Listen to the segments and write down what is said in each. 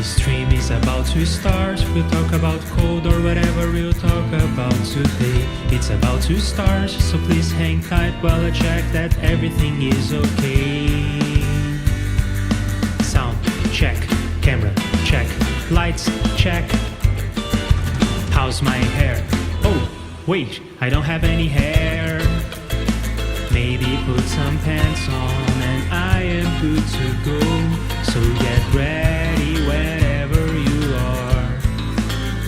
stream is about to start. We'll talk about code or whatever we'll talk about today. It's about to start, so please hang tight while I check that everything is okay. Sound check, camera check, lights check. How's my hair? Oh, wait, I don't have any hair. Maybe put some pants on and I am good to go. So get ready wherever you are,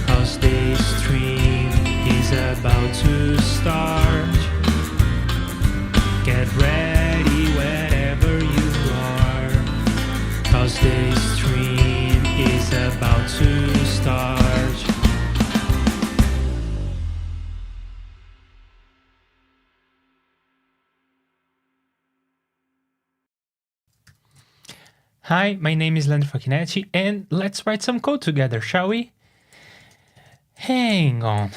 'cause this stream is about to start. Get ready wherever you are, 'cause this stream is about to start. Hi, my name is Leandro Facchinetti, and let's write some code together, shall we? Hang on,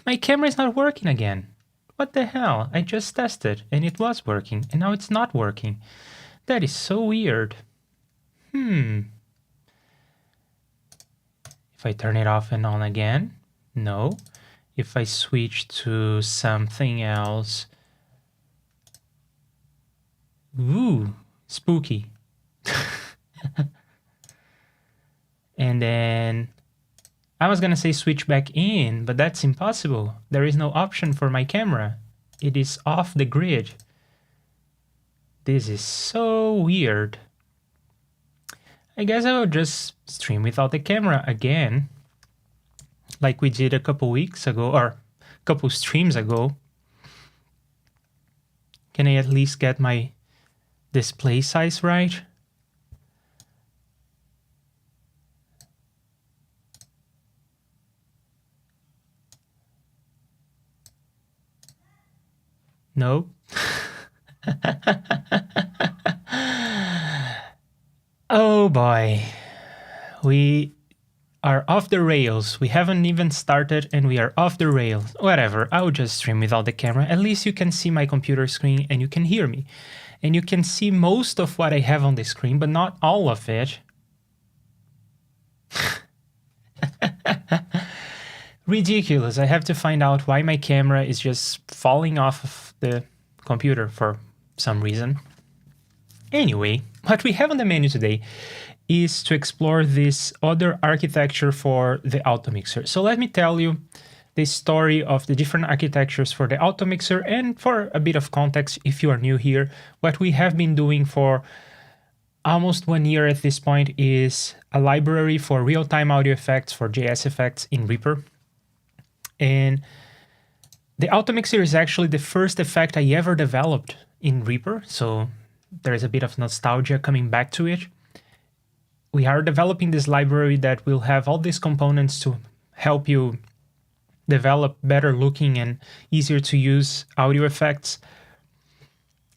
my camera is not working again. What the hell? I just tested, and it was working, and now it's not working. That is so weird. If I turn it off and on again, no. If I switch to something else, ooh, spooky. And then I was gonna say switch back in, but that's impossible. There is no option for my camera. It is off the grid. This is so weird. I guess I will just stream without the camera again, like we did a couple weeks ago, or a couple streams ago. Can I at least get my display size right? No. Oh boy. We are off the rails. We haven't even started and we are off the rails. Whatever, I'll just stream without the camera. At least you can see my computer screen and you can hear me. And you can see most of what I have on the screen, but not all of it. Ridiculous. I have to find out why my camera is just falling off of the computer for some reason. Anyway, what we have on the menu today is to explore this other architecture for the Automixer. So let me tell you the story of the different architectures for the Automixer, and for a bit of context, if you are new here, what we have been doing for almost 1 year at this point is a library for real-time audio effects for JSFX in REAPER. And the Automixer is actually the first effect I ever developed in REAPER, so there is a bit of nostalgia coming back to it. We are developing this library that will have all these components to help you develop better looking and easier to use audio effects.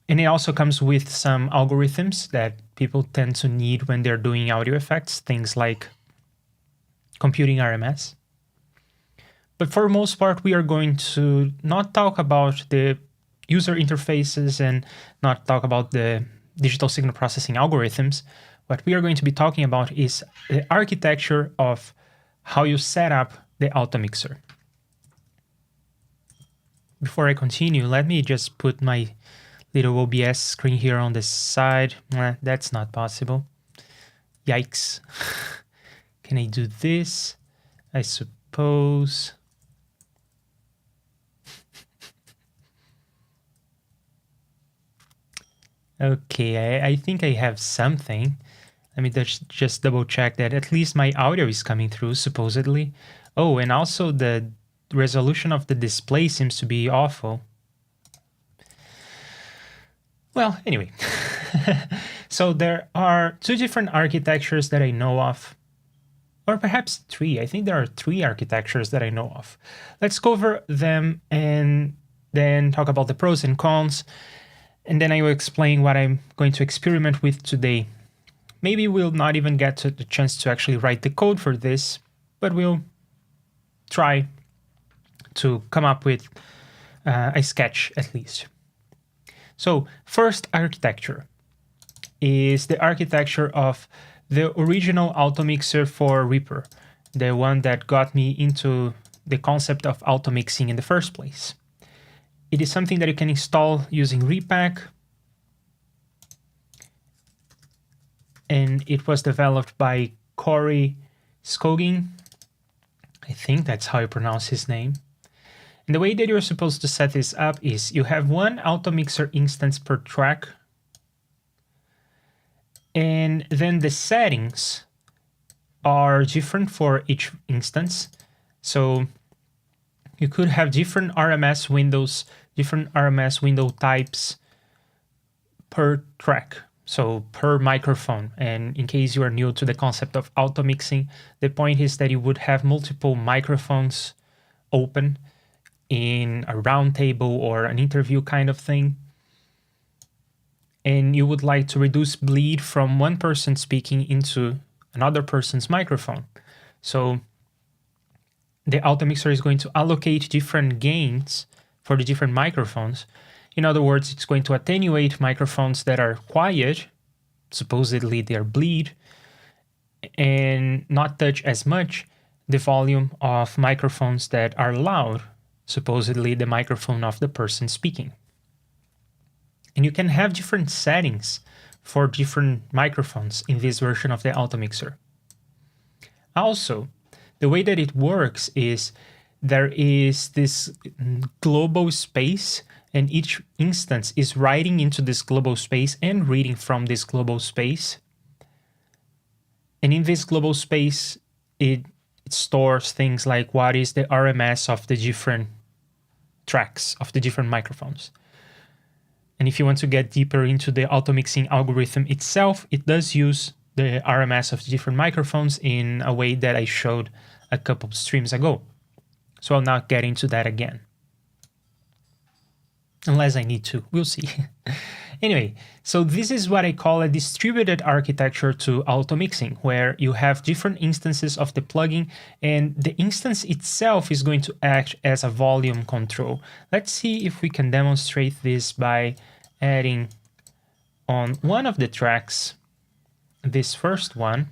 And it also comes with some algorithms that people tend to need when they're doing audio effects, things like computing RMS. But for the most part, we are going to not talk about the user interfaces and not talk about the digital signal processing algorithms. What we are going to be talking about is the architecture of how you set up the Automixer. Before I continue, let me just put my little OBS screen here on the side. That's not possible. Yikes. Can I do this? I suppose. Okay, I think I have something. Let me just double check that at least my audio is coming through, supposedly. Oh, and also the resolution of the display seems to be awful. Well, anyway. So there are two different architectures that I know of. Or perhaps three. I think there are three architectures that I know of. Let's cover them and then talk about the pros and cons. And then I will explain what I'm going to experiment with today. Maybe we'll not even get to the chance to actually write the code for this, but we'll try to come up with a sketch at least. So first architecture is the architecture of the original Automixer for REAPER, the one that got me into the concept of automixing in the first place. It is something that you can install using Repack, and it was developed by Corey Skogin. I think that's how you pronounce his name. And the way that you're supposed to set this up is you have one Automixer instance per track, and then the settings are different for each instance. So you could have different RMS windows, different RMS window types per track, so per microphone. And in case you are new to the concept of automixing, the point is that you would have multiple microphones open in a round table or an interview kind of thing. And you would like to reduce bleed from one person speaking into another person's microphone. So the Automixer is going to allocate different gains for the different microphones. In other words, it's going to attenuate microphones that are quiet, supposedly they're bleed, and not touch as much the volume of microphones that are loud, supposedly the microphone of the person speaking. And you can have different settings for different microphones in this version of the Automixer. Also, the way that it works is there is this global space, and each instance is writing into this global space and reading from this global space. And in this global space, it stores things like what is the RMS of the different tracks of the different microphones. And if you want to get deeper into the automixing algorithm itself, it does use the RMS of the different microphones in a way that I showed a couple of streams ago. So I'll not get into that again. Unless I need to, we'll see. Anyway, so this is what I call a distributed architecture to automixing, where you have different instances of the plugin, and the instance itself is going to act as a volume control. Let's see if we can demonstrate this by adding on one of the tracks, this first one,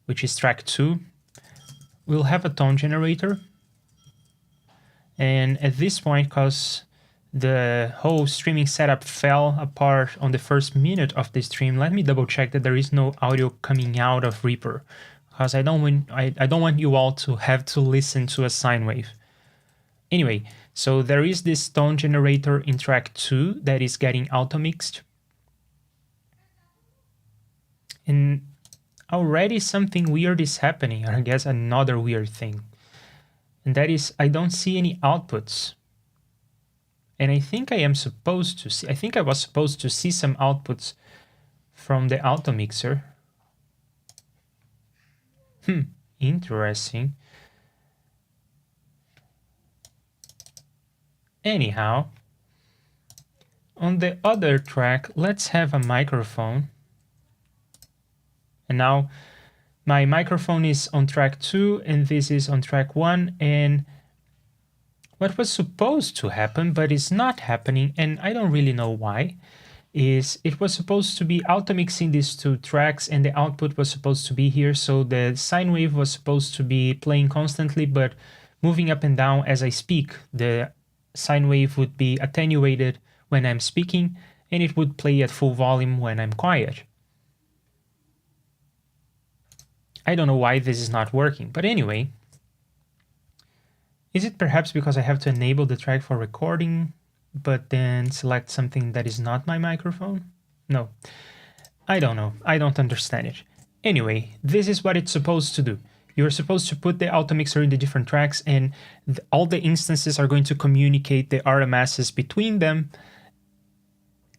which is track 2. We'll have a tone generator. And at this point, because the whole streaming setup fell apart on the first minute of the stream, let me double check that there is no audio coming out of REAPER, because I don't want you all to have to listen to a sine wave. Anyway, so there is this tone generator in track 2 that is getting automixed. And already something weird is happening, or I guess another weird thing. And that is, I don't see any outputs. And I think I was supposed to see some outputs from the Automixer. Interesting. Anyhow, on the other track, let's have a microphone. And now my microphone is on track 2 and this is on track 1, and what was supposed to happen but is not happening, and I don't really know why, is it was supposed to be automixing these two tracks and the output was supposed to be here, so the sine wave was supposed to be playing constantly but moving up and down as I speak. The sine wave would be attenuated when I'm speaking and it would play at full volume when I'm quiet. I don't know why this is not working, but anyway. Is it perhaps because I have to enable the track for recording, but then select something that is not my microphone? No, I don't know. I don't understand it. Anyway, this is what it's supposed to do. You're supposed to put the Automixer in the different tracks, and all the instances are going to communicate the RMSs between them,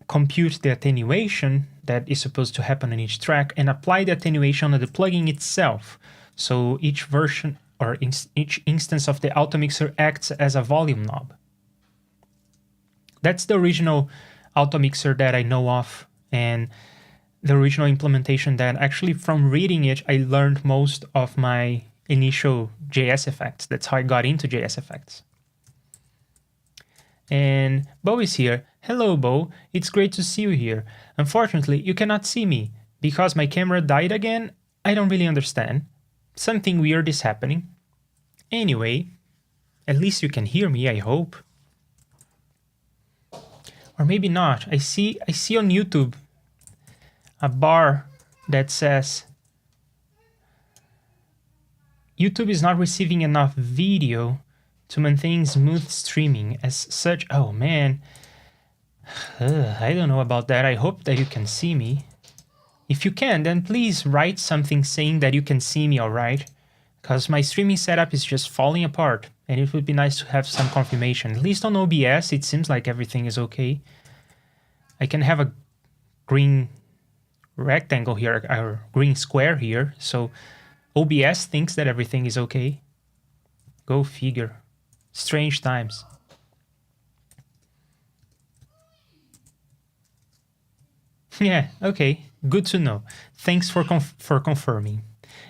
compute the attenuation that is supposed to happen on each track, and apply the attenuation on the plugin itself. So each version or each instance of the Automixer acts as a volume knob. That's the original Automixer that I know of, and the original implementation that actually from reading it, I learned most of my initial JSFX. That's how I got into JSFX. And Bo is here. Hello, Bo. It's great to see you here. Unfortunately, you cannot see me because my camera died again. I don't really understand. Something weird is happening. Anyway, at least you can hear me, I hope. Or maybe not. I see on YouTube a bar that says YouTube is not receiving enough video to maintain smooth streaming as such. Oh man, I don't know about that. I hope that you can see me. If you can, then please write something saying that you can see me all right, because my streaming setup is just falling apart and it would be nice to have some confirmation. At least on OBS, it seems like everything is okay. I can have a green rectangle here, or green square here, so OBS thinks that everything is okay. Go figure. Strange times. Yeah, okay, good to know. Thanks for confirming.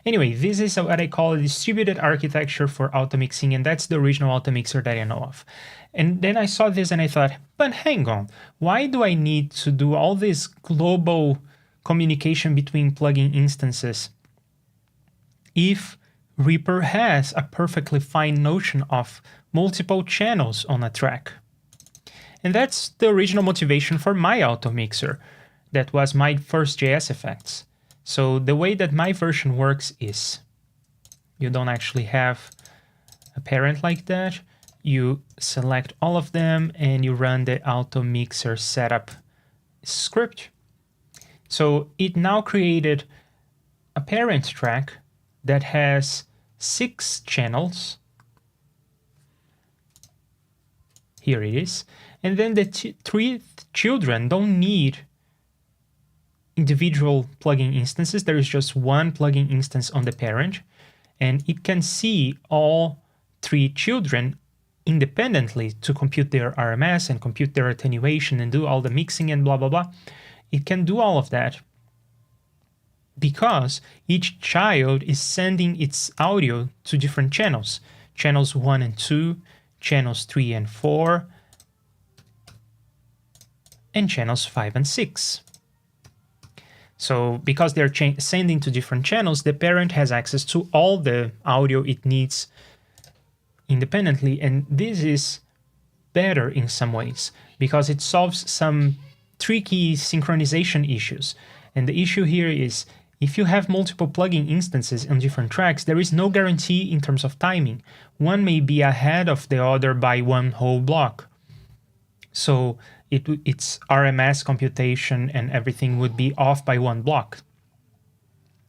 Anyway, this is what I call a distributed architecture for automixing, and that's the original Automixer that I know of. And then I saw this and I thought, but hang on, why do I need to do all this global communication between plugin instances if Reaper has a perfectly fine notion of multiple channels on a track? And that's the original motivation for my Automixer. That was my first JSFX. So the way that my version works is you don't actually have a parent like that. You select all of them and you run the Automixer setup script. So it now created a parent track that has 6 channels. Here it is. And then the 3 children don't need individual plugin instances. There is just one plugin instance on the parent, and it can see all 3 children independently to compute their RMS and compute their attenuation and do all the mixing and blah, blah, blah. It can do all of that because each child is sending its audio to different channels. Channels 1 and 2, channels 3 and 4, and channels 5 and 6. So because they're sending to different channels, the parent has access to all the audio it needs independently. And this is better in some ways because it solves some tricky synchronization issues. And the issue here is if you have multiple plugin instances on different tracks, there is no guarantee in terms of timing. One may be ahead of the other by one whole block. So its RMS computation and everything would be off by one block.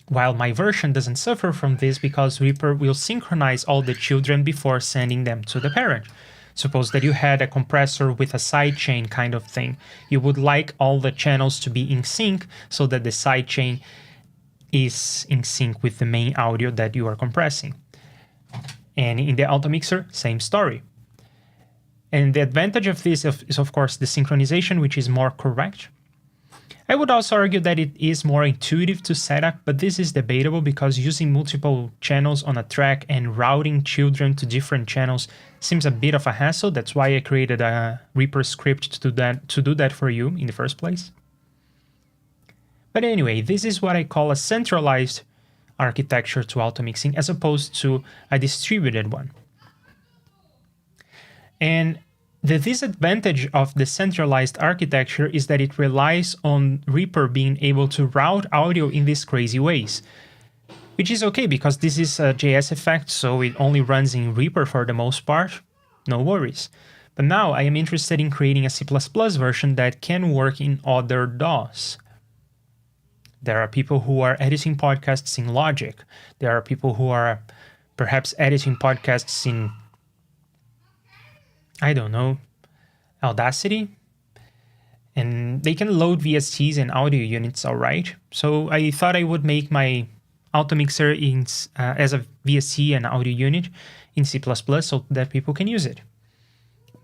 While my version doesn't suffer from this because Reaper will synchronize all the children before sending them to the parent. Suppose that you had a compressor with a sidechain kind of thing. You would like all the channels to be in sync so that the sidechain is in sync with the main audio that you are compressing. And in the Automixer, same story. And the advantage of this is, of course, the synchronization, which is more correct. I would also argue that it is more intuitive to set up, but this is debatable because using multiple channels on a track and routing children to different channels seems a bit of a hassle. That's why I created a Reaper script to do that for you in the first place. But anyway, this is what I call a centralized architecture to automixing as opposed to a distributed one. And the disadvantage of the centralized architecture is that it relies on Reaper being able to route audio in these crazy ways, which is okay because this is a JSFX, so it only runs in Reaper for the most part, no worries. But now I am interested in creating a C++ version that can work in other DAWs. There are people who are editing podcasts in Logic. There are people who are perhaps editing podcasts in, I don't know, Audacity, and they can load VSTs and audio units all right. So I thought I would make my Automixer as a VST and audio unit in C++ so that people can use it.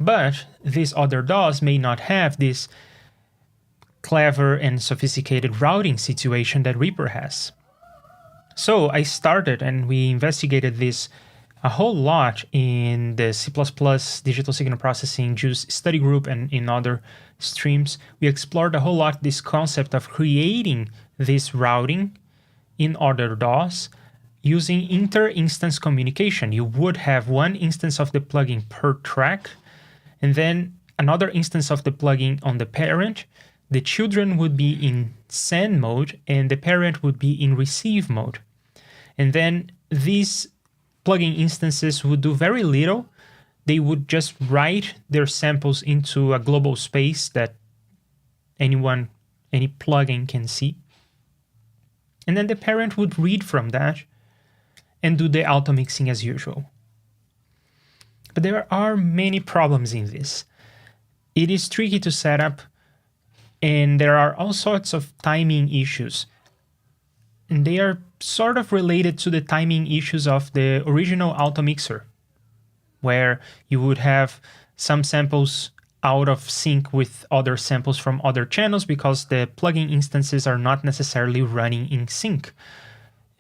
But these other DAWs may not have this clever and sophisticated routing situation that Reaper has. So I started and we investigated this a whole lot in the C++ digital signal processing JUICE study group and in other streams. We explored a whole lot this concept of creating this routing in other DAWs using inter-instance communication. You would have one instance of the plugin per track, and then another instance of the plugin on the parent. The children would be in send mode, and the parent would be in receive mode. And then these plugin instances would do very little. They would just write their samples into a global space that any plugin can see. And then the parent would read from that and do the auto mixing as usual. But there are many problems in this. It is tricky to set up, and there are all sorts of timing issues. And they are sort of related to the timing issues of the original Automixer, where you would have some samples out of sync with other samples from other channels because the plugin instances are not necessarily running in sync.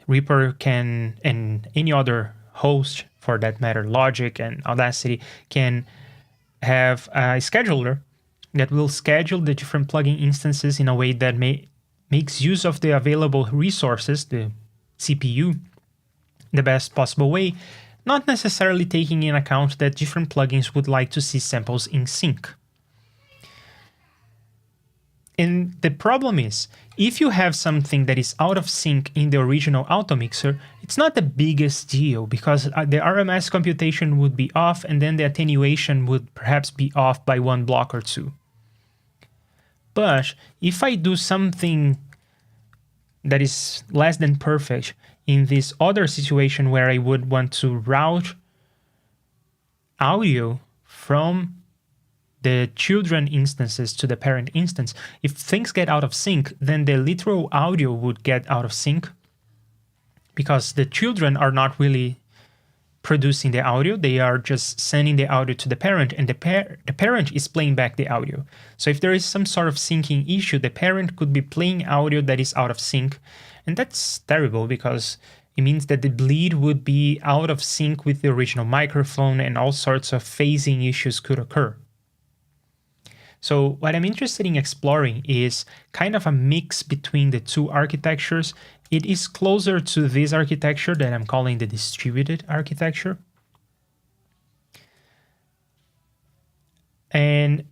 REAPER can, and any other host for that matter, Logic and Audacity, can have a scheduler that will schedule the different plugin instances in a way that makes use of the available resources, the CPU, the best possible way, not necessarily taking in account that different plugins would like to see samples in sync. And the problem is, if you have something that is out of sync in the original Automixer, it's not the biggest deal because the RMS computation would be off and then the attenuation would perhaps be off by one block or two. But if I do something that is less than perfect in this other situation where I would want to route audio from the children instances to the parent instance, if things get out of sync, then the literal audio would get out of sync because the children are not really producing the audio. They are just sending the audio to the parent, and the parent is playing back the audio. So if there is some sort of syncing issue, the parent could be playing audio that is out of sync. And that's terrible because it means that the bleed would be out of sync with the original microphone and all sorts of phasing issues could occur. So what I'm interested in exploring is kind of a mix between the two architectures. It is closer to this architecture that I'm calling the distributed architecture. And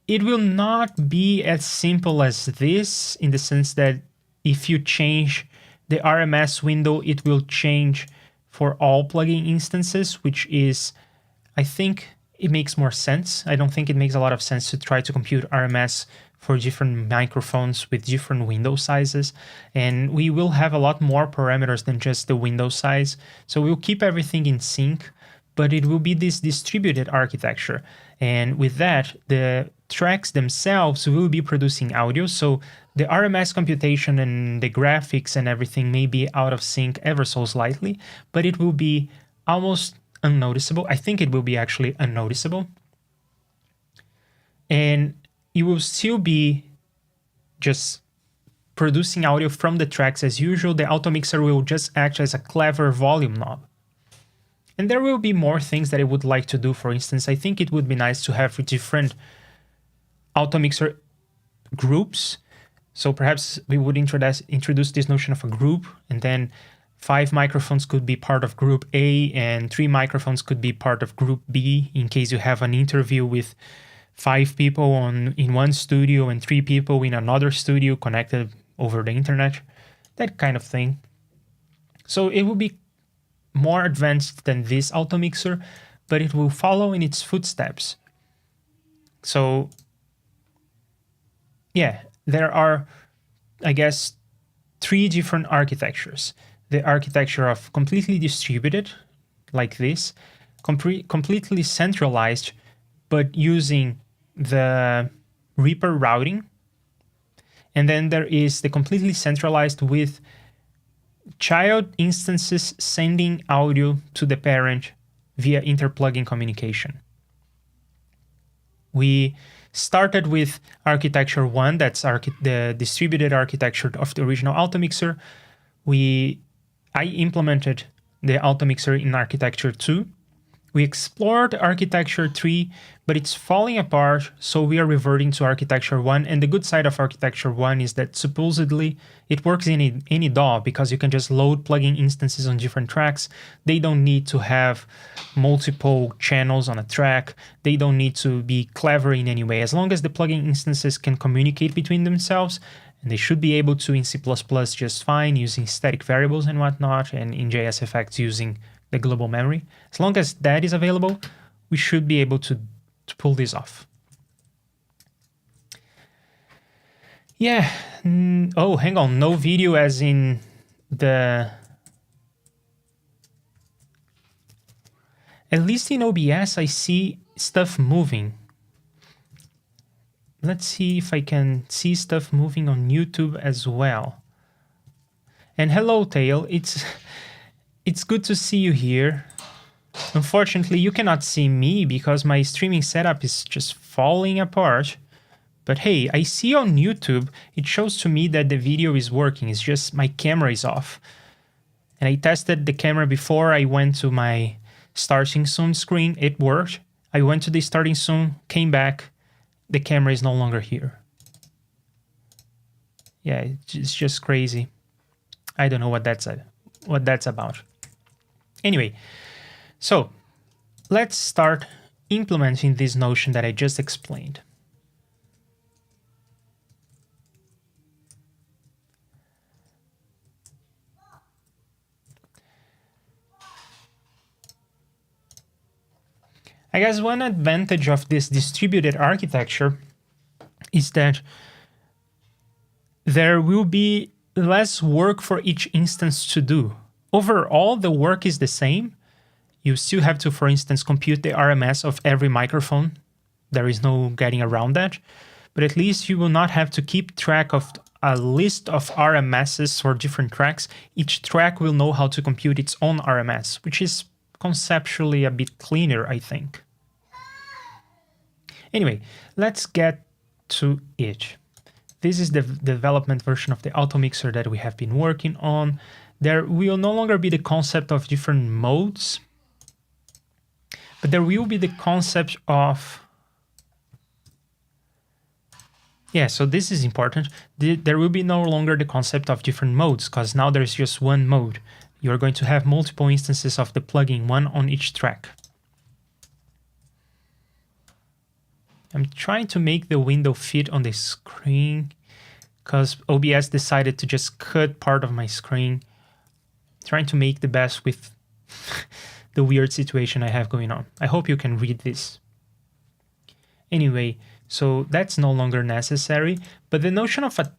it will not be as simple as this in the sense that if you change the RMS window, it will change for all plugin instances, which is, I think, it makes more sense. I don't think it makes a lot of sense to try to compute RMS for different microphones with different window sizes. And we will have a lot more parameters than just the window size. So we'll keep everything in sync, but it will be this distributed architecture. And with that, the tracks themselves will be producing audio. So the RMS computation and the graphics and everything may be out of sync ever so slightly, but it will be almost unnoticeable. I think it will be actually unnoticeable. And you will still be just producing audio from the tracks as usual. The Automixer will just act as a clever volume knob. And there will be more things that I would like to do. For instance, I think it would be nice to have different Automixer groups. So perhaps we would introduce this notion of a group, and then 5 microphones could be part of group A and 3 microphones could be part of group B in case you have an interview with 5 people in one studio and 3 people in another studio connected over the internet, that kind of thing. So it will be more advanced than this Automixer, but it will follow in its footsteps. So yeah, there are, I guess, 3 different architectures. The architecture of completely distributed, like this, completely centralized, but using the REAPER routing. And then there is the completely centralized with child instances sending audio to the parent via interplugin communication. We started with architecture 1, that's the distributed architecture of the original Automixer. I implemented the Automixer in architecture 2. We explored architecture 3, but it's falling apart, so we are reverting to architecture 1. And the good side of architecture 1 is that supposedly it works in any DAW because you can just load plugin instances on different tracks. They don't need to have multiple channels on a track. They don't need to be clever in any way. As long as the plugin instances can communicate between themselves, and they should be able to in C++ just fine using static variables and whatnot, and in JSFX using the global memory. As long as that is available, we should be able to pull this off. Yeah. Oh, hang on. No video as in the... At least in OBS, I see stuff moving. Let's see if I can see stuff moving on YouTube as well. And hello, Tail. It's good to see you here. Unfortunately, you cannot see me because my streaming setup is just falling apart. But hey, I see on YouTube, it shows to me that the video is working. It's just my camera is off. And I tested the camera before I went to my starting soon screen. It worked. I went to the starting soon, came back. The camera is no longer here. Yeah, it's just crazy. I don't know what that's about. Anyway, so let's start implementing this notion that I just explained. I guess one advantage of this distributed architecture is that there will be less work for each instance to do. Overall, the work is the same. You still have to, for instance, compute the RMS of every microphone. There is no getting around that. But at least you will not have to keep track of a list of RMSs for different tracks. Each track will know how to compute its own RMS, which is conceptually a bit cleaner, I think. Anyway, let's get to it. This is the development version of the Automixer that we have been working on. There will no longer be the concept of different modes, but there will be the concept of... Yeah, so this is important. There will be no longer the concept of different modes, because now there's just one mode. You're going to have multiple instances of the plugin, one on each track. I'm trying to make the window fit on the screen because OBS decided to just cut part of my screen. Trying to make the best with the weird situation I have going on. I hope you can read this. Anyway, so that's no longer necessary, but the notion of a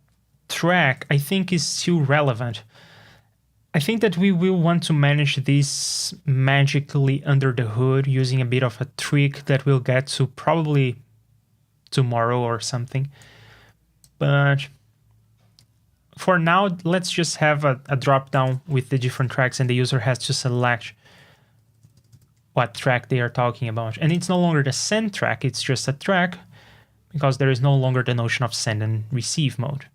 track I think is still relevant. I think that we will want to manage this magically under the hood using a bit of a trick that we'll get to probably tomorrow or something. But for now, let's just have a drop down with the different tracks and the user has to select what track they are talking about. And it's no longer the send track, it's just a track because there is no longer the notion of send and receive mode.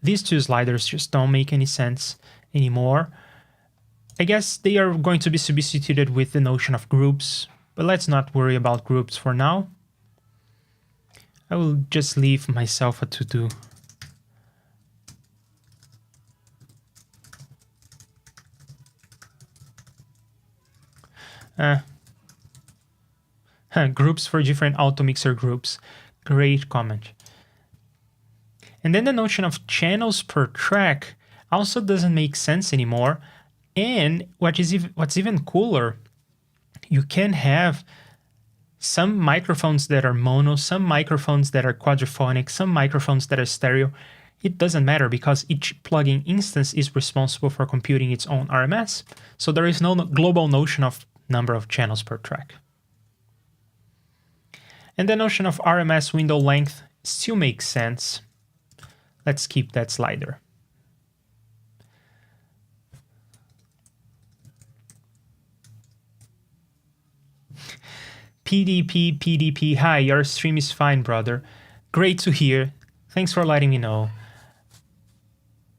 These two sliders just don't make any sense anymore. I guess they are going to be substituted with the notion of groups, but let's not worry about groups for now. I will just leave myself a to-do. Groups for different Automixer groups. Great comment. And then the notion of channels per track also doesn't make sense anymore. And what's even cooler, you can have some microphones that are mono, some microphones that are quadraphonic, some microphones that are stereo. It doesn't matter because each plugin instance is responsible for computing its own RMS. So there is no global notion of number of channels per track. And the notion of RMS window length still makes sense. Let's keep that slider. PDP, hi, your stream is fine, brother. Great to hear. Thanks for letting me know.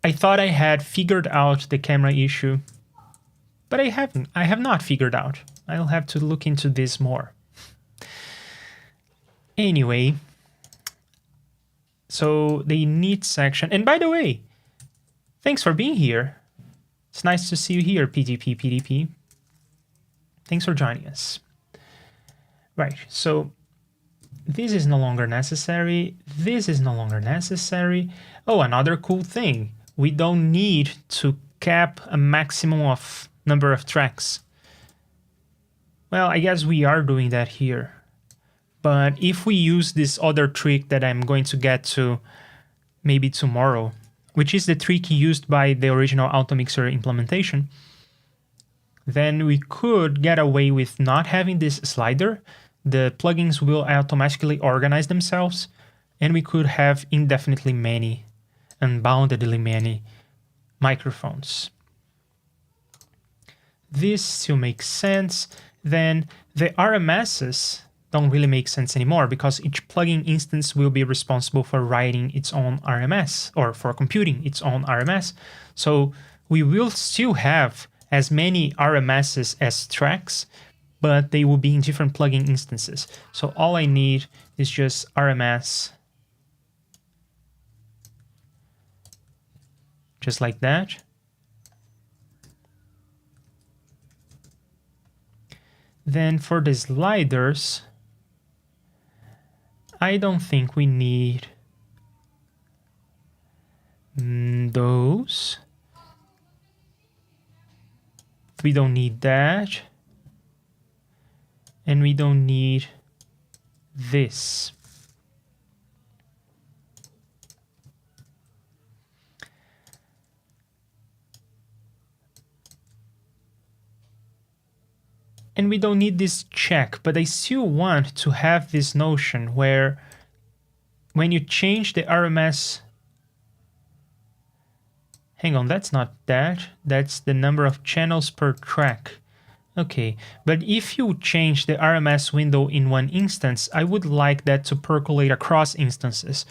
I thought I had figured out the camera issue. But I have not figured out. I'll have to look into this more. Anyway, so the init section, and by the way, thanks for being here. It's nice to see you here, PDP. Thanks for joining us. Right, so this is no longer necessary. This is no longer necessary. Oh, another cool thing. We don't need to cap a maximum of number of tracks. Well, I guess we are doing that here. But if we use this other trick that I'm going to get to maybe tomorrow, which is the trick used by the original Automixer implementation, then we could get away with not having this slider. The plugins will automatically organize themselves, and we could have indefinitely many, unboundedly many microphones. This still makes sense. Then the RMSs don't really make sense anymore because each plugin instance will be responsible for writing its own RMS or for computing its own RMS. So we will still have as many RMSs as tracks, but they will be in different plugin instances. So all I need is just RMS, just like that. Then for the sliders, I don't think we need those. We don't need that. And we don't need this. And we don't need this check, but I still want to have this notion where when you change the RMS, hang on, that's not that, that's the number of channels per track. Okay, but if you change the RMS window in one instance, I would like that to percolate across instances.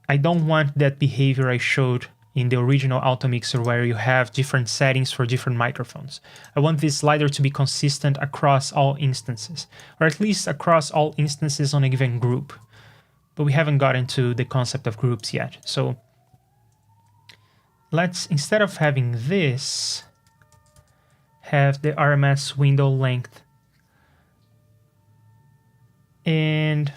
I don't want that behavior I showed in the original Automixer where you have different settings for different microphones. I want this slider to be consistent across all instances, or at least across all instances on a given group. But we haven't gotten to the concept of groups yet. So let's, instead of having this, have the RMS window length. And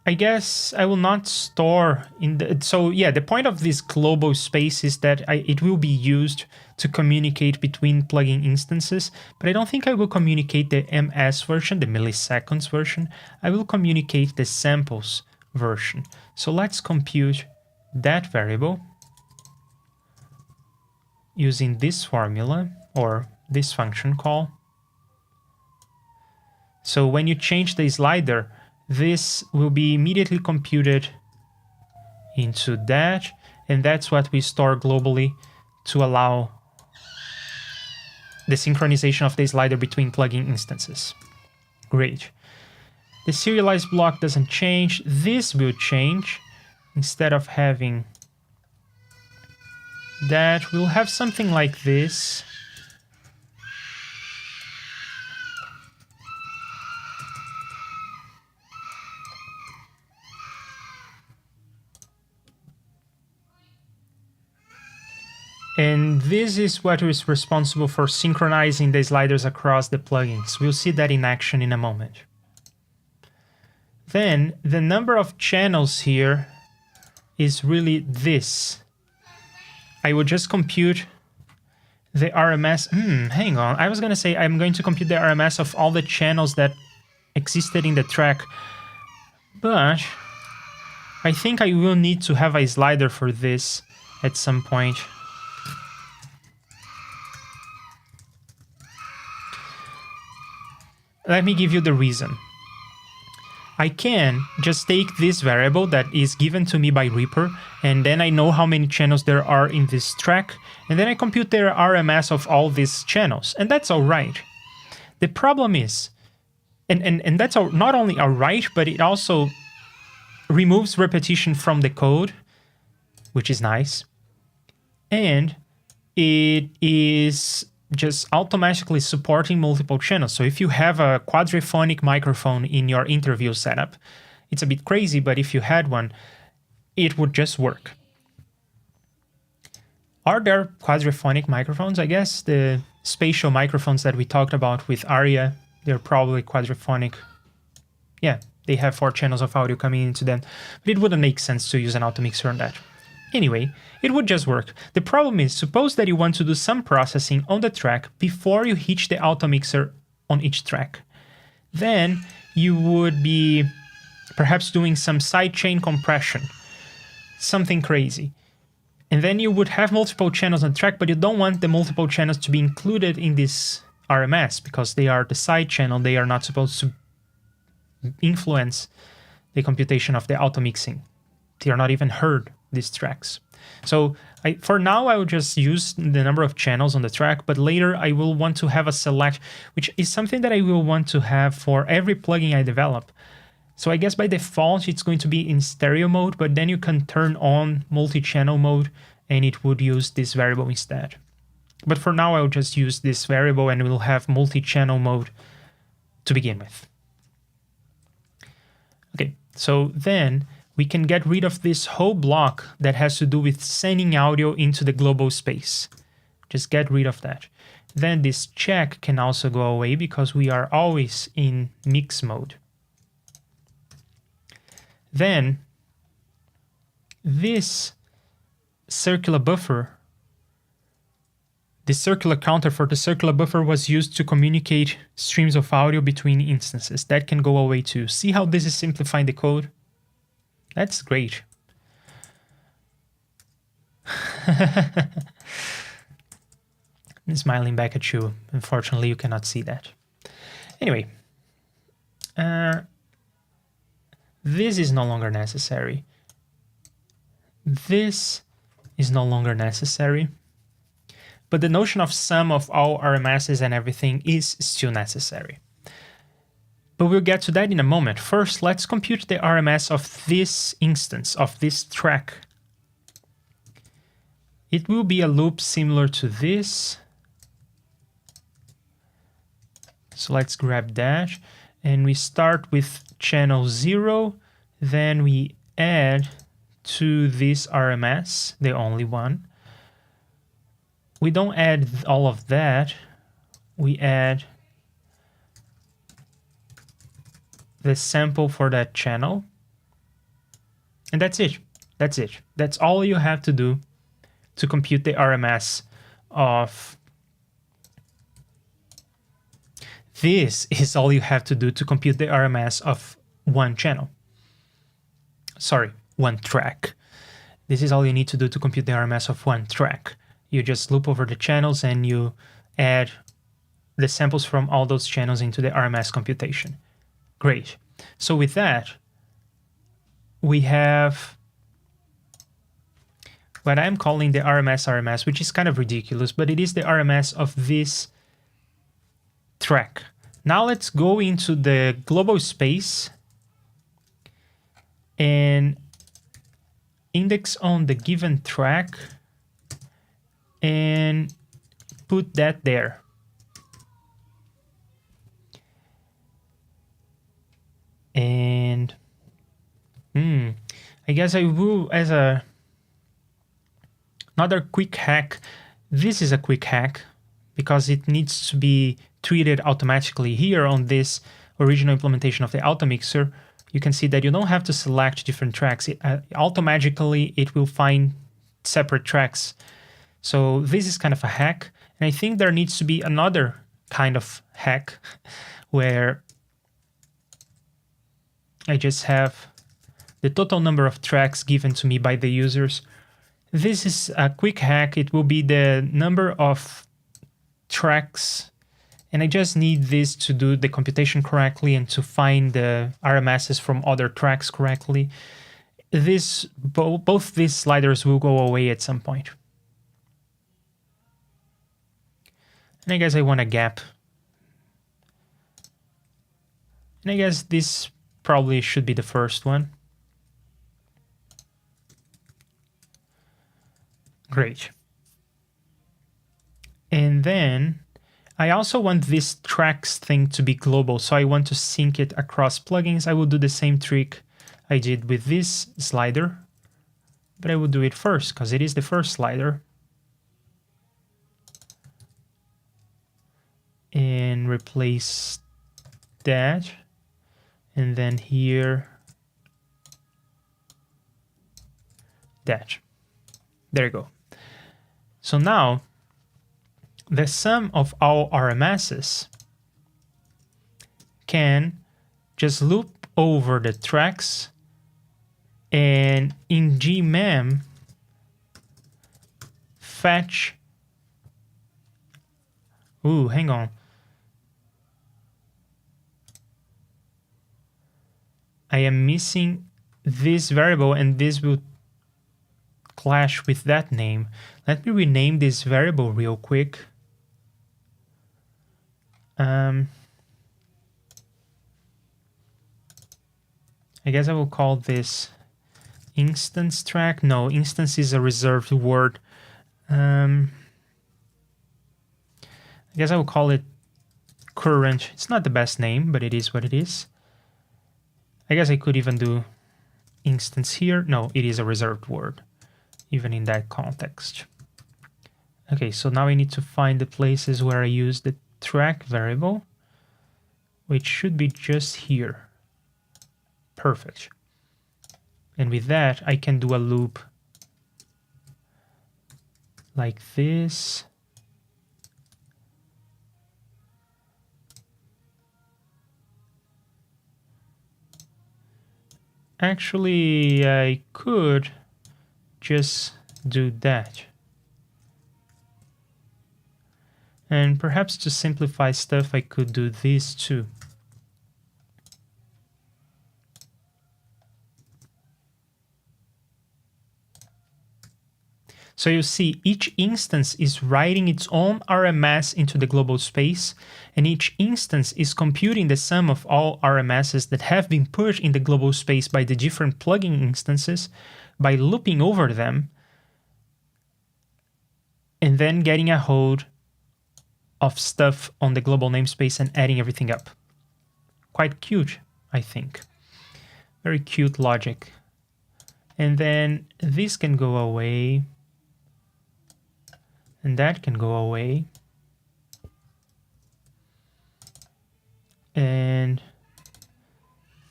I guess I will not store in the, so yeah, the point of this global space is that it will be used to communicate between plugin instances, but I don't think I will communicate the MS version, the milliseconds version. I will communicate the samples version. So let's compute that variable using this formula or this function call. So when you change the slider, this will be immediately computed into that, and that's what we store globally to allow the synchronization of the slider between plugin instances. Great. The serialized block doesn't change. This will change. Instead of having that, we'll have something like this. And this is what is responsible for synchronizing the sliders across the plugins. We'll see that in action in a moment. Then the number of channels here is really this. I would just compute the RMS. Hang on. I was going to say I'm going to compute the RMS of all the channels that existed in the track. But I think I will need to have a slider for this at some point. Let me give you the reason. I can just take this variable that is given to me by REAPER, and then I know how many channels there are in this track, and then I compute the RMS of all these channels, and that's all right. The problem is, and that's not only all right, but it also removes repetition from the code, which is nice. And it is just automatically supporting multiple channels. So if you have a quadraphonic microphone in your interview setup, it's a bit crazy, but if you had one, it would just work. Are there quadraphonic microphones? I guess the spatial microphones that we talked about with Aria, they're probably quadraphonic. Yeah, they have 4 channels of audio coming into them, but it wouldn't make sense to use an Automixer on that. Anyway, it would just work. The problem is, suppose that you want to do some processing on the track before you hit the Automixer on each track. Then you would be perhaps doing some sidechain compression, something crazy. And then you would have multiple channels on the track, but you don't want the multiple channels to be included in this RMS because they are the side channel. They are not supposed to influence the computation of the auto-mixing. They are not even heard, these tracks. So for now, I will just use the number of channels on the track, but later I will want to have a select, which is something that I will want to have for every plugin I develop. So I guess by default, it's going to be in stereo mode, but then you can turn on multi-channel mode and it would use this variable instead. But for now, I'll just use this variable and we'll have multi-channel mode to begin with. Okay, so then we can get rid of this whole block that has to do with sending audio into the global space. Just get rid of that. Then this check can also go away because we are always in mix mode. Then this circular buffer, the circular counter for the circular buffer was used to communicate streams of audio between instances. That can go away too. See how this is simplifying the code? That's great. I'm smiling back at you. Unfortunately, you cannot see that. Anyway, this is no longer necessary. This is no longer necessary. But the notion of sum of all RMSs and everything is still necessary. But we'll get to that in a moment. First, let's compute the RMS of this instance, of this track. It will be a loop similar to this. So let's grab that. And we start with channel 0. Then we add to this RMS, the only one. We don't add all of that. We add the sample for that channel. And that's it. That's it. That's all you have to do to compute the RMS of... This is all you have to do to compute the RMS of one channel. Sorry, one track. This is all you need to do to compute the RMS of one track. You just loop over the channels and you add the samples from all those channels into the RMS computation. Great. So with that, we have what I'm calling the RMS, which is kind of ridiculous, but it is the RMS of this track. Now let's go into the global space and index on the given track and put that there. And I guess I will, as another quick hack, this is a quick hack because it needs to be treated automatically. Here on this original implementation of the Automixer, you can see that you don't have to select different tracks. Automatically, it will find separate tracks. So this is kind of a hack. And I think there needs to be another kind of hack where I just have the total number of tracks given to me by the users. This is a quick hack. It will be the number of tracks, and I just need this to do the computation correctly and to find the RMSs from other tracks correctly. Both these sliders will go away at some point. And I guess I want a gap. And I guess this probably should be the first one. Great. And then I also want this tracks thing to be global, so I want to sync it across plugins. I will do the same trick I did with this slider, but I will do it first because it is the first slider. And replace that. And then here, that. There you go. So now, the sum of all RMSs can just loop over the tracks, and in gmem fetch. Ooh, hang on. I am missing this variable, and this will clash with that name. Let me rename this variable real quick. I guess I will call this instance track. No, instance is a reserved word. I guess I will call it current. It's not the best name, but it is what it is. I guess I could even do instance here. No, it is a reserved word, even in that context. Okay, so now I need to find the places where I use the track variable, which should be just here. Perfect. And with that, I can do a loop like this. Actually, I could just do that. And perhaps to simplify stuff, I could do this too. So you see, each instance is writing its own RMS into the global space, and each instance is computing the sum of all RMSs that have been put in the global space by the different plugin instances by looping over them, and then getting a hold of stuff on the global namespace and adding everything up. Quite cute, I think. Very cute logic. And then this can go away. And that can go away. And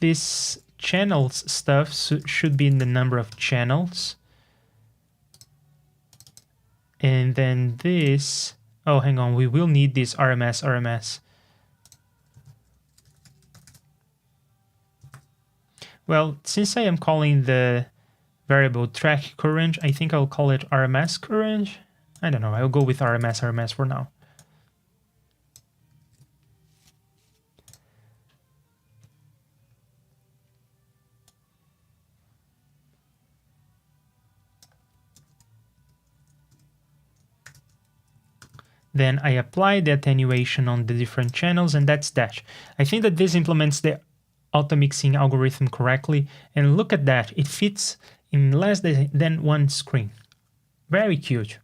this channels stuff should be in the number of channels. And then this, oh, hang on, we will need this RMS. Well, since I am calling the variable track current, I think I'll call it RMS current. I don't know, I'll go with RMS for now. Then I apply the attenuation on the different channels, and that's that. I think that this implements the auto-mixing algorithm correctly, and look at that, it fits in less than one screen. Very cute.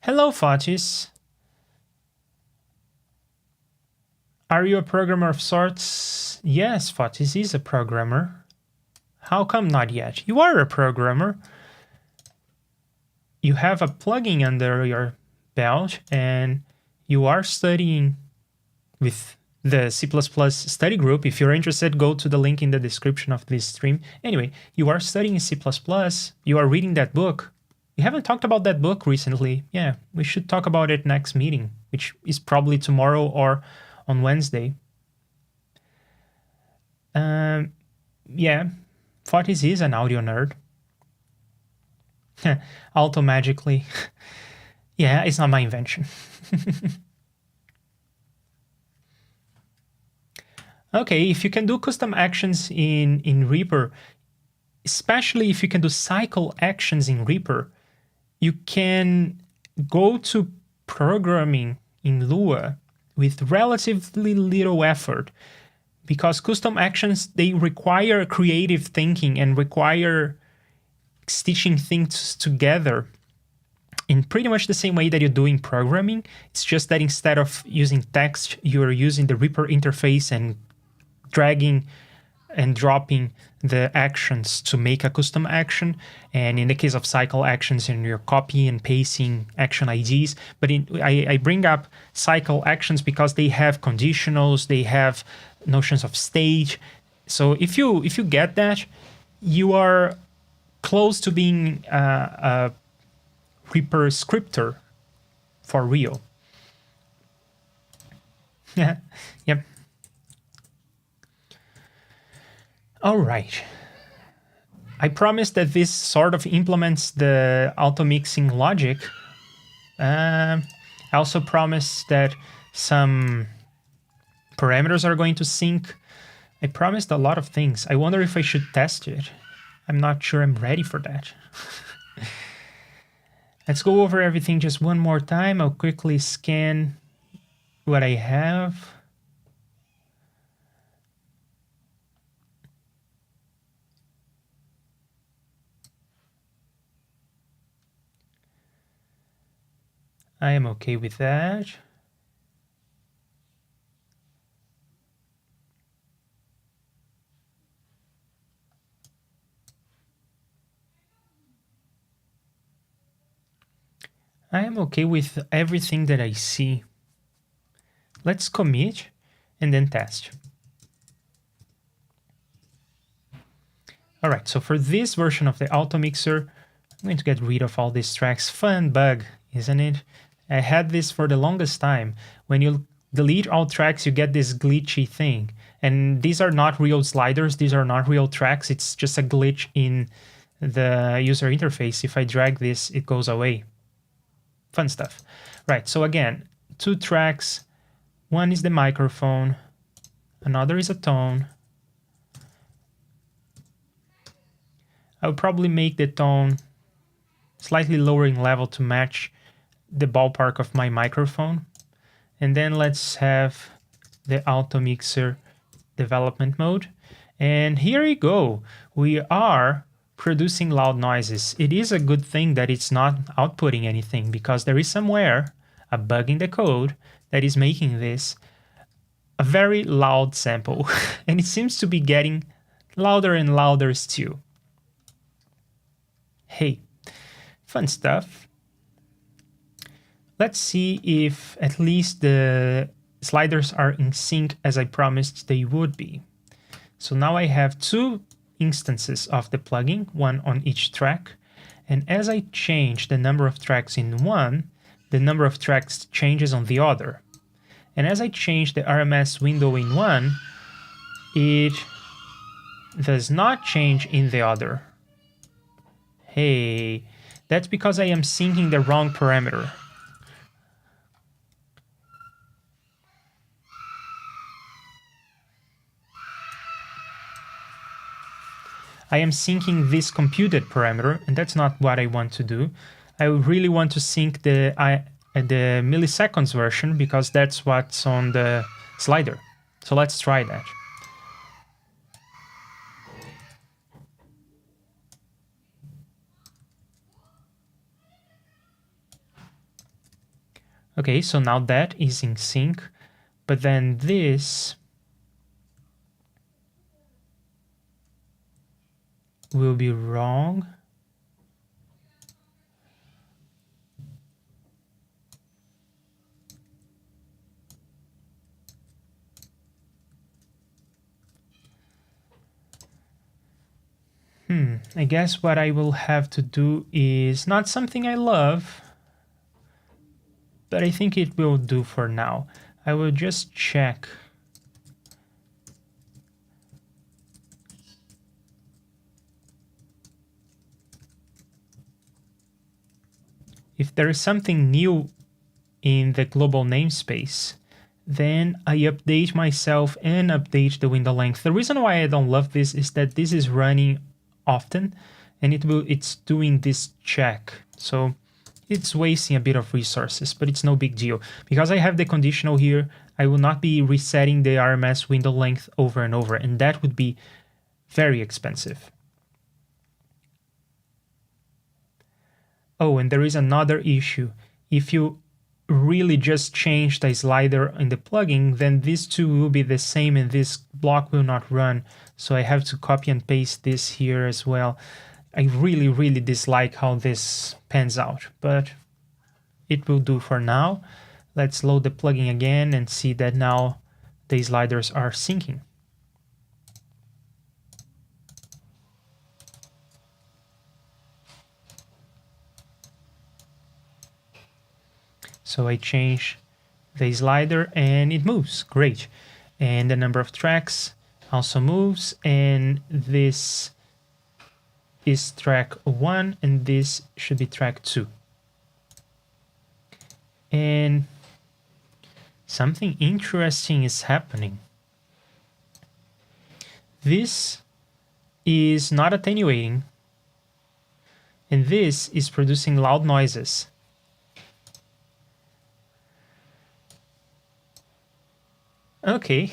Hello, Fotis. Are you a programmer of sorts? Yes, Fotis is a programmer. How come not yet? You are a programmer. You have a plugin under your belt, and you are studying with the C++ study group. If you're interested, go to the link in the description of this stream. Anyway, you are studying C++. You are reading that book. We haven't talked about that book recently. Yeah, we should talk about it next meeting, which is probably tomorrow or on Wednesday. Yeah, Fortis is an audio nerd. Automagically. Yeah, it's not my invention. Okay, if you can do custom actions in REAPER, especially if you can do cycle actions in REAPER, you can go to programming in Lua with relatively little effort, because custom actions, they require creative thinking and require stitching things together in pretty much the same way that you do in programming. It's just that instead of using text, you're using the REAPER interface and dragging and dropping the actions to make a custom action. And in the case of cycle actions, you're copying and pasting action IDs. But I bring up cycle actions because they have conditionals, they have notions of state. So if you get that, you are close to being a REAPER scripter for real. Yeah, yep. All right. I promised that this sort of implements the auto-mixing logic. I also promised that some parameters are going to sync. I promised a lot of things. I wonder if I should test it. I'm not sure I'm ready for that. Let's go over everything just one more time. I'll quickly scan what I have. I am okay with that. I am okay with everything that I see. Let's commit and then test. All right, so for this version of the Automixer, I'm going to get rid of all these tracks. Fun bug, isn't it? I had this for the longest time. When you delete all tracks, you get this glitchy thing. And these are not real sliders, these are not real tracks, it's just a glitch in the user interface. If I drag this, it goes away. Fun stuff. Right, so again, 2 tracks. One is the microphone, another is a tone. I'll probably make the tone slightly lower in level to match the ballpark of my microphone. And then let's have the Automixer development mode. And here we go. We are producing loud noises. It is a good thing that it's not outputting anything, because there is somewhere a bug in the code that is making this a very loud sample. And it seems to be getting louder and louder still. Hey, fun stuff. Let's see if at least the sliders are in sync as I promised they would be. So now I have 2 instances of the plugin, one on each track. And as I change the number of tracks in one, the number of tracks changes on the other. And as I change the RMS window in one, it does not change in the other. Hey, that's because I am syncing the wrong parameter. I am syncing this computed parameter, and that's not what I want to do. I really want to sync the milliseconds version, because that's what's on the slider. So let's try that. Okay, so now that is in sync, but then this will be wrong. I guess what I will have to do is not something I love, but I think it will do for now. I will just check. If there is something new in the global namespace, then I update myself and update the window length. The reason why I don't love this is that this is running often, and it's doing this check. So It's wasting a bit of resources, but it's no big deal. Because I have the conditional here, I will not be resetting the RMS window length over and over, and that would be very expensive. Oh, and there is another issue. If you really just change the slider in the plugin, then these two will be the same and this block will not run. So I have to copy and paste this here as well. I really, really dislike how this pans out, but it will do for now. Let's load the plugin again and see that now the sliders are syncing. So I change the slider and it moves, great. And the number of tracks also moves, and this is track 1 and this should be track 2. And something interesting is happening. This is not attenuating, and this is producing loud noises. Okay,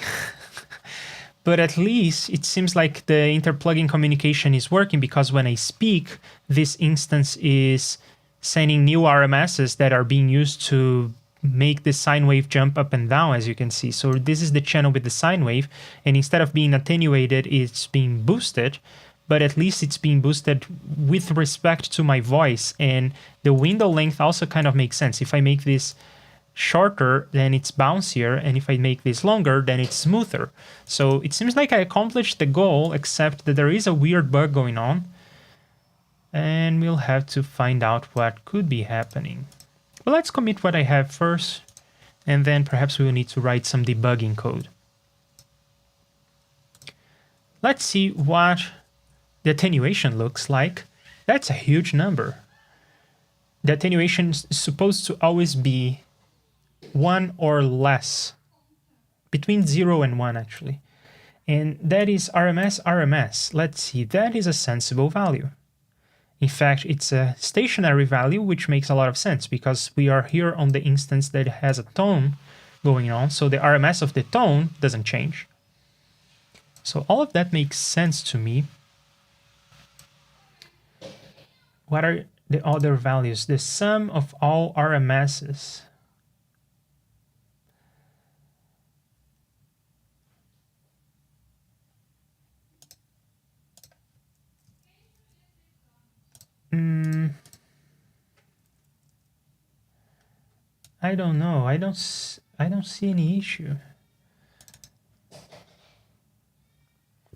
but at least it seems like the interplugin communication is working, because when I speak, this instance is sending new RMSs that are being used to make the sine wave jump up and down, as you can see. So this is the channel with the sine wave, and instead of being attenuated, it's being boosted, but at least it's being boosted with respect to my voice. And the window length also kind of makes sense. If I make this shorter, then it's bouncier, and if I make this longer, then it's smoother. So it seems like I accomplished the goal, except that there is a weird bug going on, and we'll have to find out what could be happening. But let's commit what I have first, and then perhaps we will need to write some debugging code. Let's see what the attenuation looks like. That's a huge number. The attenuation is supposed to always be 1 or less, between 0 and 1 actually, and that is RMS. Let's see, that is a sensible value. In fact, it's a stationary value, which makes a lot of sense because we are here on the instance that has a tone going on, so the RMS of the tone doesn't change. So all of that makes sense to me. What are the other values? The sum of all RMSs. I don't know. I don't see any issue.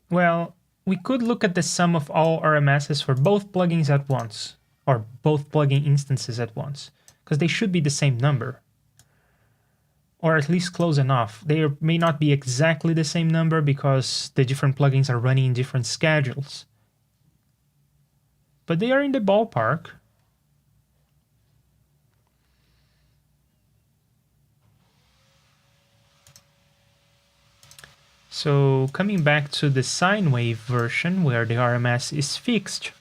Well, we could look at the sum of all RMSs for both plugins at once, or both plugin instances at once, because they should be the same number, or at least close enough. They may not be exactly the same number because the different plugins are running in different schedules, but they are in the ballpark. So coming back to the sine wave version where the RMS is fixed.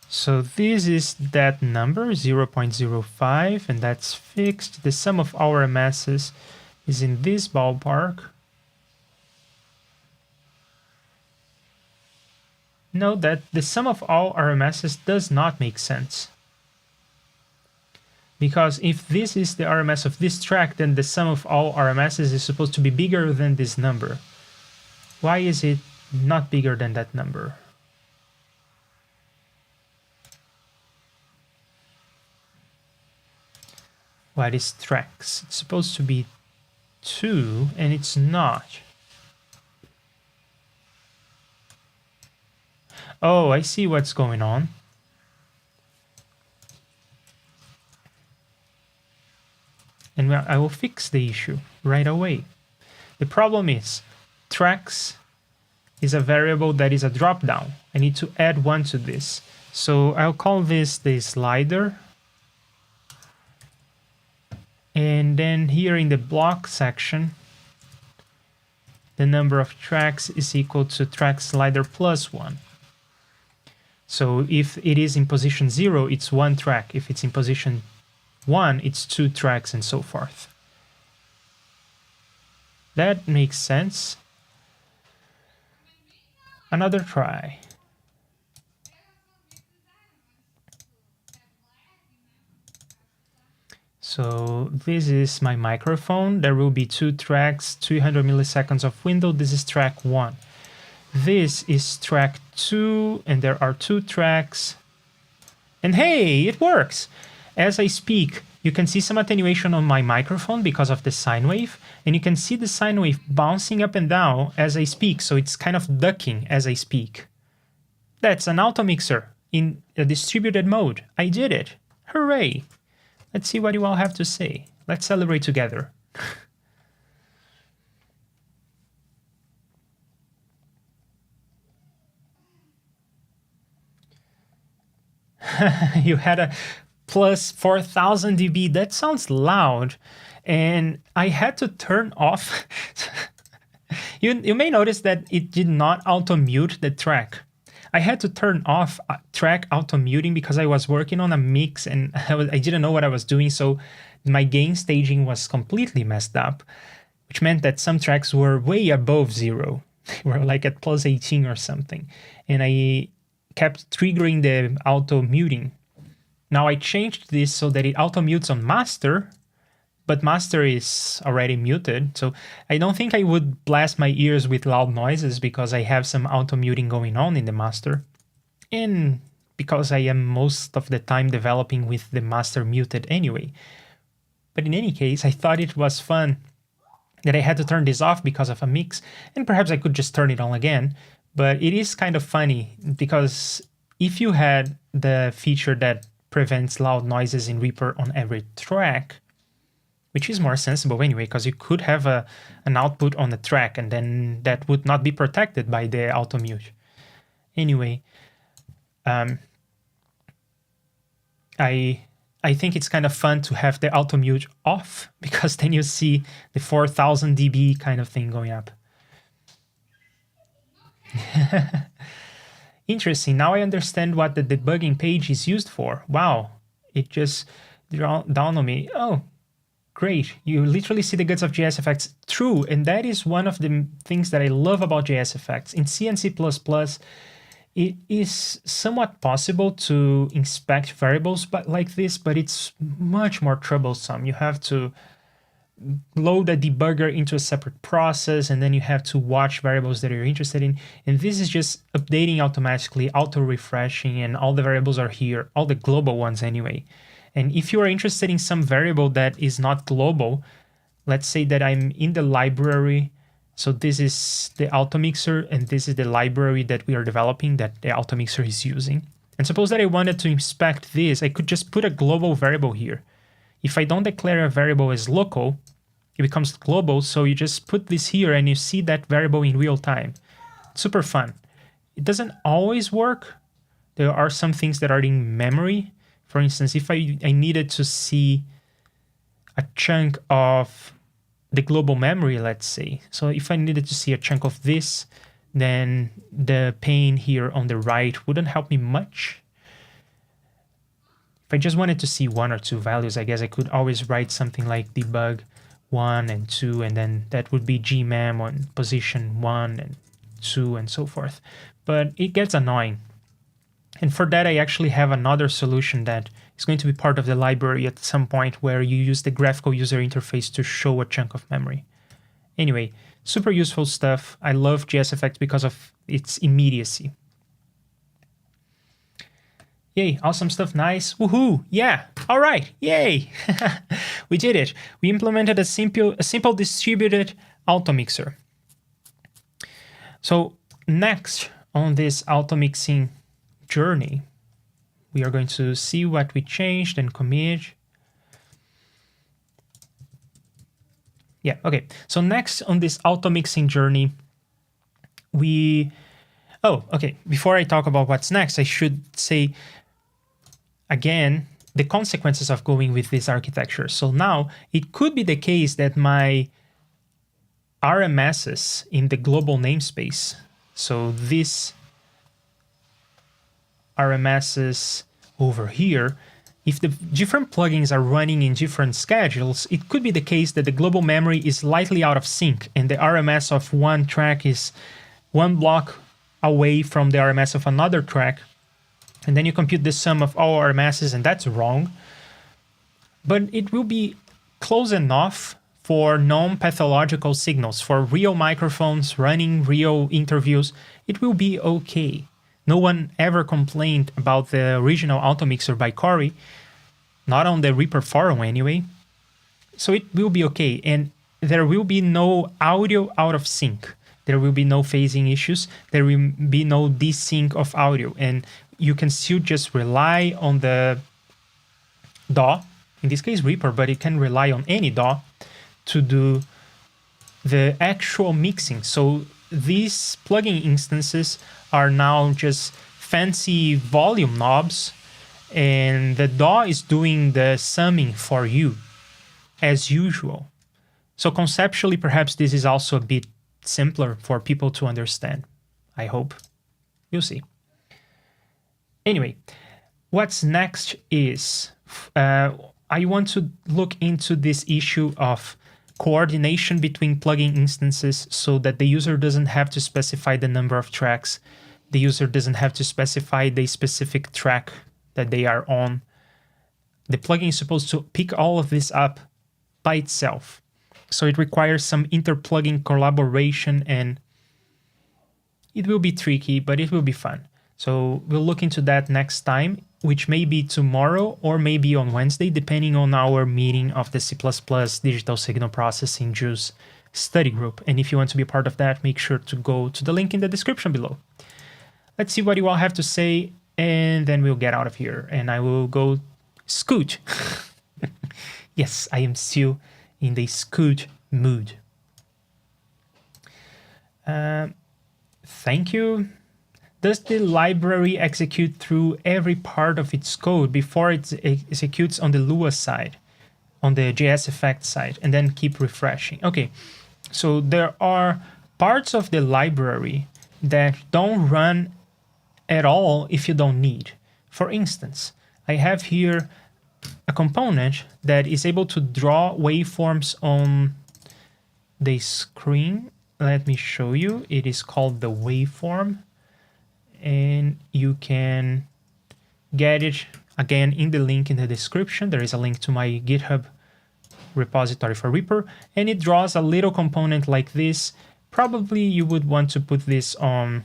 So this is that number, 0.05, and that's fixed. The sum of our RMSs is in this ballpark. Note that the sum of all RMSs does not make sense. Because if this is the RMS of this track, then the sum of all RMSs is supposed to be bigger than this number. Why is it not bigger than that number? What is tracks? It's supposed to be 2, and it's not. Oh, I see what's going on. And I will fix the issue right away. The problem is, tracks is a variable that is a drop-down. I need to add 1 to this. So I'll call this the slider. And then here in the block section, the number of tracks is equal to track slider plus 1. So if it is in position 0, it's 1 track. If it's in position 1, it's 2 tracks, and so forth. That makes sense. Another try. So this is my microphone. There will be 2 tracks, 300 milliseconds of window. This is track 1. This is track 2, and there are 2 tracks. And hey, it works! As I speak, you can see some attenuation on my microphone because of the sine wave, and you can see the sine wave bouncing up and down as I speak, so it's kind of ducking as I speak. That's an Automixer in a distributed mode. I did it! Hooray! Let's see what you all have to say. Let's celebrate together. You had a plus 4000 dB. That sounds loud. And I had to turn off. You may notice that it did not auto-mute the track. I had to turn off track auto-muting because I was working on a mix and I didn't know what I was doing. So my gain staging was completely messed up, which meant that some tracks were way above 0. They were like at plus 18 or something. And I kept triggering the auto-muting. Now I changed this so that it auto-mutes on master, but master is already muted. So I don't think I would blast my ears with loud noises because I have some auto-muting going on in the master. And because I am most of the time developing with the master muted anyway. But in any case, I thought it was fun that I had to turn this off because of a mix, and perhaps I could just turn it on again. But it is kind of funny because if you had the feature that prevents loud noises in Reaper on every track, which is more sensible anyway, because you could have an output on a track and then that would not be protected by the auto-mute. Anyway, I think it's kind of fun to have the auto-mute off because then you see the 4000 dB kind of thing going up. Interesting. Now I understand what the debugging page is used for. Wow, it just dawned on me. Oh, great. You literally see the guts of JSFX. True, and that is one of the things that I love about JSFX. In C and C++, it is somewhat possible to inspect variables like this, but it's much more troublesome. You have to load a debugger into a separate process, and then you have to watch variables that you're interested in. And this is just updating automatically, auto-refreshing, and all the variables are here, all the global ones anyway. And if you are interested in some variable that is not global, let's say that I'm in the library. So this is the Automixer, and this is the library that we are developing that the Automixer is using. And suppose that I wanted to inspect this, I could just put a global variable here. If I don't declare a variable as local, it becomes global, so you just put this here and you see that variable in real time. Super fun. It doesn't always work. There are some things that are in memory. For instance, if I needed to see a chunk of the global memory, let's say. So if I needed to see a chunk of this, then the pane here on the right wouldn't help me much. If I just wanted to see 1 or 2 values, I guess I could always write something like debug 1 and 2, and then that would be gmem on position 1 and 2 and so forth. But it gets annoying. And for that, I actually have another solution that is going to be part of the library at some point where you use the graphical user interface to show a chunk of memory. Anyway, super useful stuff. I love JSFX because of its immediacy. Yay, awesome stuff, nice. Woohoo, yeah, all right, yay. We did it. We implemented a simple distributed Automixer. So next on this automixing journey, we are going to see what we changed and commit. Yeah, okay. So next on this automixing journey, before I talk about what's next, I should say, again, the consequences of going with this architecture. So now it could be the case that my RMSs in the global namespace, so this RMSs over here, if the different plugins are running in different schedules, it could be the case that the global memory is slightly out of sync and the RMS of one track is one block away from the RMS of another track. And then you compute the sum of all RMSs, and that's wrong. But it will be close enough for non-pathological signals, for real microphones running real interviews. It will be okay. No one ever complained about the original Automixer by Corey, not on the REAPER forum anyway. So it will be okay, and there will be no audio out of sync. There will be no phasing issues. There will be no desync of audio, and you can still just rely on the DAW, in this case REAPER, but it can rely on any DAW to do the actual mixing. So these plugin instances are now just fancy volume knobs, and the DAW is doing the summing for you as usual. So conceptually, perhaps this is also a bit simpler for people to understand. I hope. You'll see. Anyway, what's next is I want to look into this issue of coordination between plugin instances so that the user doesn't have to specify the number of tracks. The user doesn't have to specify the specific track that they are on. The plugin is supposed to pick all of this up by itself. So it requires some inter-plugin collaboration, and it will be tricky, but it will be fun. So we'll look into that next time, which may be tomorrow or maybe on Wednesday, depending on our meeting of the C++ Digital Signal Processing JUICE study group. And if you want to be part of that, make sure to go to the link in the description below. Let's see what you all have to say, and then we'll get out of here. And I will go scoot. Yes, I am still in the scoot mood. Thank you. Does the library execute through every part of its code before it executes on the Lua side, on the JSFX side, and then keep refreshing? Okay, so there are parts of the library that don't run at all if you don't need. For instance, I have here a component that is able to draw waveforms on the screen. Let me show you. It is called the waveform, and you can get it again in the link in the description. There is a link to my GitHub repository for REAPER, and it draws a little component like this. Probably you would want to put this on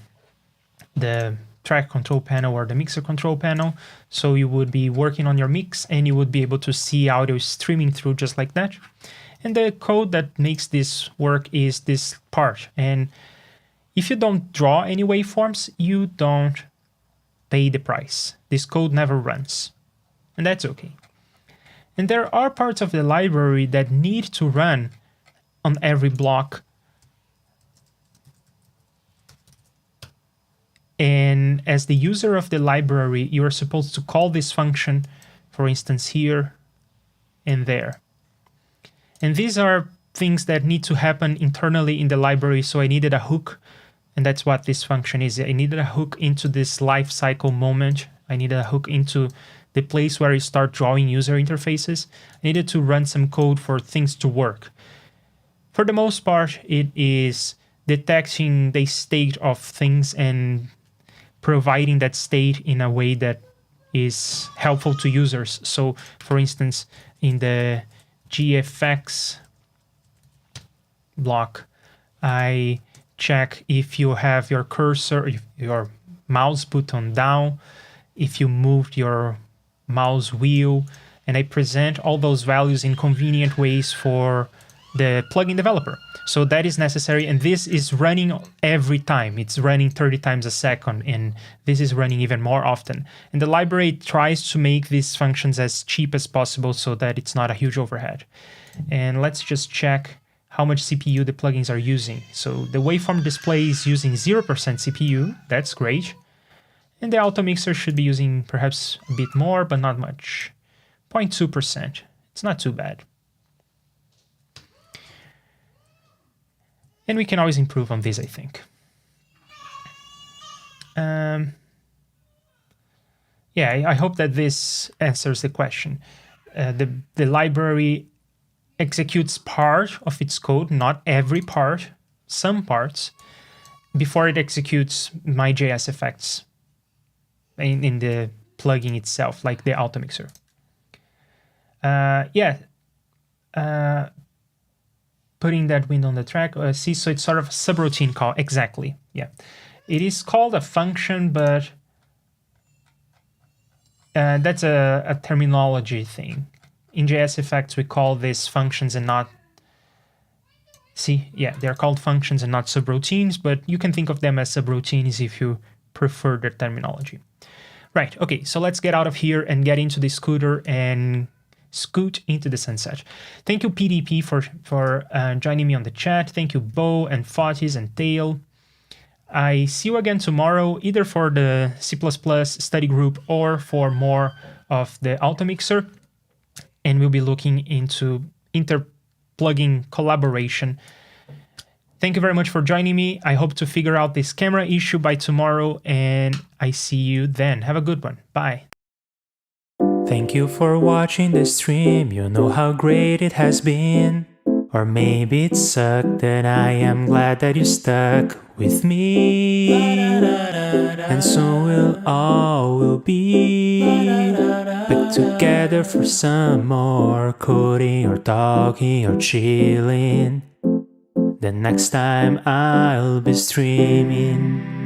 the track control panel or the mixer control panel, so you would be working on your mix and you would be able to see audio streaming through just like that. And the code that makes this work is this part, and if you don't draw any waveforms, you don't pay the price. This code never runs, and that's okay. And there are parts of the library that need to run on every block. And as the user of the library, you are supposed to call this function, for instance, here and there. And these are things that need to happen internally in the library, so I needed a hook, and that's what this function is. I needed a hook into this life cycle moment. I needed a hook into the place where you start drawing user interfaces. I needed to run some code for things to work. For the most part, it is detecting the state of things and providing that state in a way that is helpful to users. So, for instance, in the JSFX block, I check if you have your cursor, if your mouse button down, if you moved your mouse wheel, and I present all those values in convenient ways for the plugin developer. So that is necessary, and this is running every time. It's running 30 times a second, and this is running even more often. And the library tries to make these functions as cheap as possible so that it's not a huge overhead. And let's just check how much CPU the plugins are using. So the waveform display is using 0% CPU. That's great. And the Automixer should be using perhaps a bit more, but not much. 0.2%. It's not too bad. And we can always improve on this, I think. yeah, I hope that this answers the question. The library executes part of its code, not every part, some parts, before it executes my JSFX in the plugin itself, like the Automixer. Putting that window on the track. See, so it's sort of a subroutine call. Exactly. Yeah, it is called a function, but that's a terminology thing. In JSFX, we call these functions and not. See, yeah, they're called functions and not subroutines, but you can think of them as subroutines if you prefer the terminology. Right. Okay. So let's get out of here and get into the scooter and scoot into the sunset. Thank you, PDP, for joining me on the chat. Thank you, Bo and Fotis and Tail. I see you again tomorrow, either for the C++ study group or for more of the Automixer. And we'll be looking into inter-plugin collaboration. Thank you very much for joining me. I hope to figure out this camera issue by tomorrow, and I see you then. Have a good one. Bye. Thank you for watching the stream. You know how great it has been. Or maybe it sucked, and I am glad that you stuck with me. And soon we'll all be back together for some more coding or talking or chilling. The next time I'll be streaming.